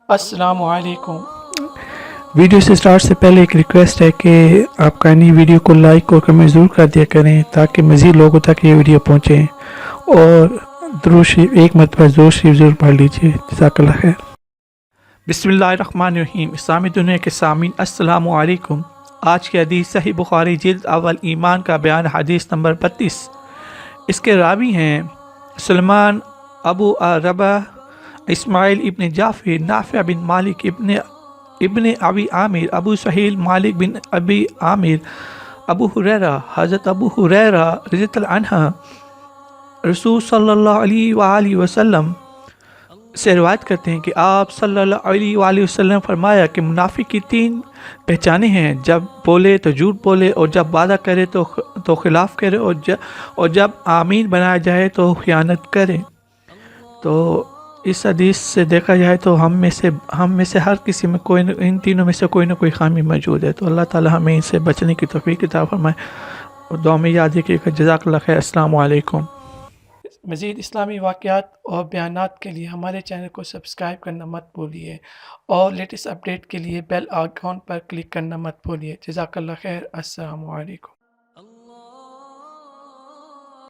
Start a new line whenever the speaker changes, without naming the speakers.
السلام علیکم۔
ویڈیو سے سٹارٹ سے پہلے ایک ریکویسٹ ہے کہ آپ کائنڈلی ویڈیو کو لائک اور کمنٹ ضرور کر دیا کریں تاکہ مزید لوگوں تک یہ ویڈیو پہنچے، اور درود شریف ایک مرتبہ درود شریف ضرور پڑھ لیجیے۔ جزاک اللہ خیر۔
بسم اللہ الرحمن الرحیم۔ اسلامی دنیا کے سامعین السلام علیکم۔ آج کی حدیث صحیح بخاری جلد اول ایمان کا بیان، حدیث نمبر 32۔ اس کے راوی ہیں سلمان ابو ربا، اسماعیل ابن جعفر، نافع بن مالک ابن ابی عامر، ابو سہیل مالک بن ابی عامر، ابو ہریرہ۔ حضرت ابو ہریرہ رضی اللہ عنہ رسول صلی اللہ علیہ وآلہ وسلم سے روایت کرتے ہیں کہ آپ صلی اللہ علیہ وآلہ وسلم فرمایا کہ منافق کی 3 پہچانیں ہیں: جب بولے تو جھوٹ بولے، اور جب وعدہ کرے تو خلاف کرے، اور جب آمین بنایا جائے تو خیانت کرے۔ تو اس حدیث سے دیکھا جائے تو ہم میں سے ہر کسی میں ان تینوں میں سے کوئی نہ کوئی خامی موجود ہے، تو اللہ تعالی ہمیں ان سے بچنے کی توفیق عطا فرمائے، اور دعا میں یاد رکھیے کہ جزاک اللہ خیر۔ السلام علیکم۔ مزید اسلامی واقعات اور بیانات کے لیے ہمارے چینل کو سبسکرائب کرنا مت بھولیے، اور لیٹسٹ اپڈیٹ کے لیے بیل آئیکن پر کلک کرنا مت بھولیے۔ جزاک اللہ خیر۔ السلام علیکم۔